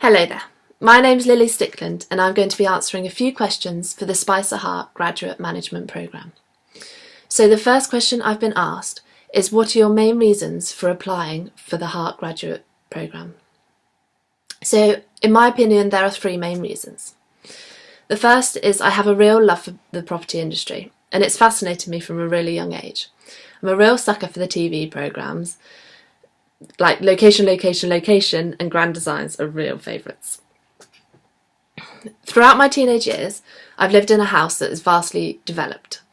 Hello there, my name's Lily Stickland and I'm going to be answering a few questions for the Spicerhaart Graduate Management Programme. So the first question I've been asked is, what are your main reasons for applying for the Hart Graduate Programme? So in my opinion there are three main reasons. The first is I have a real love for the property industry and it's fascinated me from a really young age. I'm a real sucker for the TV programmes. Like location, location, location and grand designs are real favourites. Throughout my teenage years, I've lived in a house that is vastly developed.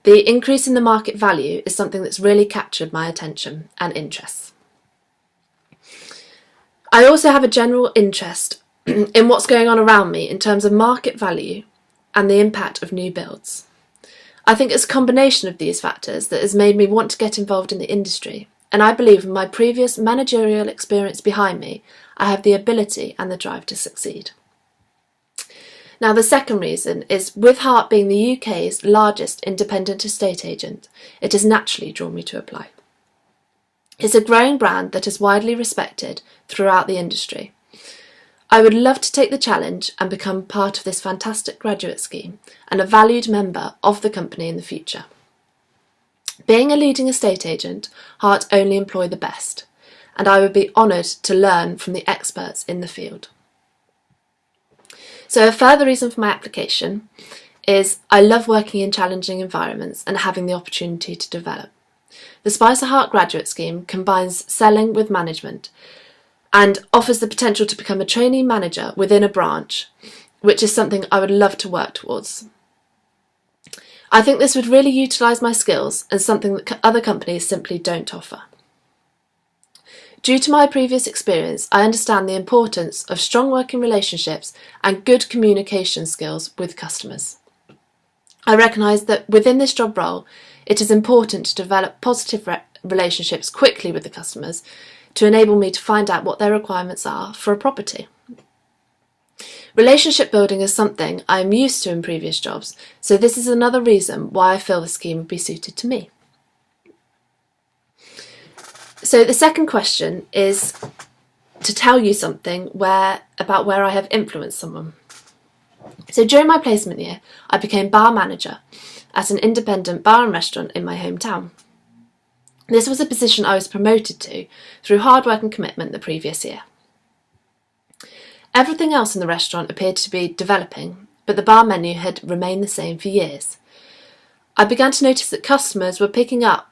The increase in the market value is something that's really captured my attention and interests. I also have a general interest in what's going on around me in terms of market value and the impact of new builds. I think it's a combination of these factors that has made me want to get involved in the industry. And I believe with my previous managerial experience behind me, I have the ability and the drive to succeed. Now the second reason is, with Hart being the UK's largest independent estate agent, it has naturally drawn me to apply. It's a growing brand that is widely respected throughout the industry. I would love to take the challenge and become part of this fantastic graduate scheme and a valued member of the company in the future. Being a leading estate agent, Hart only employ the best, and I would be honoured to learn from the experts in the field. So a further reason for my application is I love working in challenging environments and having the opportunity to develop. The Spicerhaart Graduate Scheme combines selling with management and offers the potential to become a trainee manager within a branch, which is something I would love to work towards. I think this would really utilise my skills and something that other companies simply don't offer. Due to my previous experience, I understand the importance of strong working relationships and good communication skills with customers. I recognise that within this job role, it is important to develop positive relationships quickly with the customers to enable me to find out what their requirements are for a property. Relationship building is something I am used to in previous jobs, so this is another reason why I feel the scheme would be suited to me. So the second question is to tell you something about where I have influenced someone. So during my placement year, I became bar manager at an independent bar and restaurant in my hometown. This was a position I was promoted to through hard work and commitment the previous year. Everything else in the restaurant appeared to be developing, but the bar menu had remained the same for years. I began to notice that customers were picking up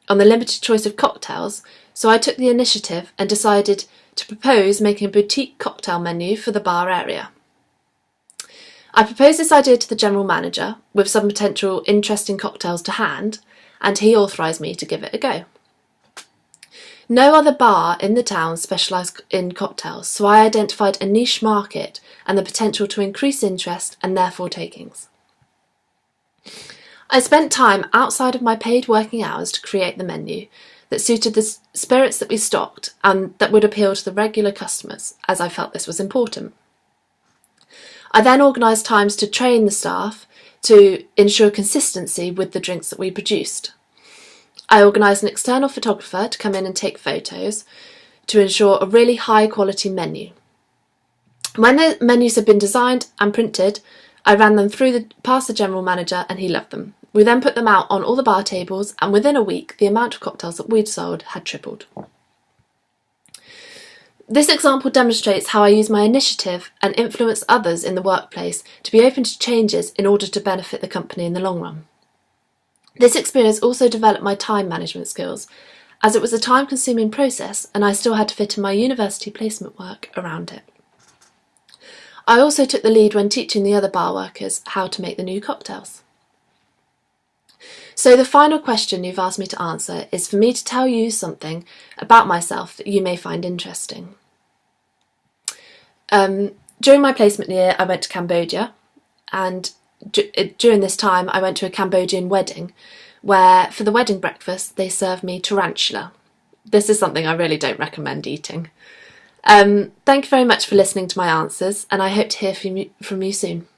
on the limited choice of cocktails, so I took the initiative and decided to propose making a boutique cocktail menu for the bar area. I proposed this idea to the general manager with some potential interesting cocktails to hand, and he authorised me to give it a go. No other bar in the town specialised in cocktails, so I identified a niche market and the potential to increase interest and therefore takings. I spent time outside of my paid working hours to create the menu that suited the spirits that we stocked and that would appeal to the regular customers, as I felt this was important. I then organised times to train the staff to ensure consistency with the drinks that we produced. I organised an external photographer to come in and take photos to ensure a really high quality menu. When the menus had been designed and printed, I ran them past the general manager and he loved them. We then put them out on all the bar tables, and within a week the amount of cocktails that we'd sold had tripled. This example demonstrates how I use my initiative and influence others in the workplace to be open to changes in order to benefit the company in the long run. This experience also developed my time management skills, as it was a time-consuming process and I still had to fit in my university placement work around it. I also took the lead when teaching the other bar workers how to make the new cocktails. So the final question you've asked me to answer is for me to tell you something about myself that you may find interesting. During my placement year, I went to Cambodia, and during this time I went to a Cambodian wedding where for the wedding breakfast they served me tarantula. This is something I really don't recommend eating. Thank you very much for listening to my answers, and I hope to hear from you soon.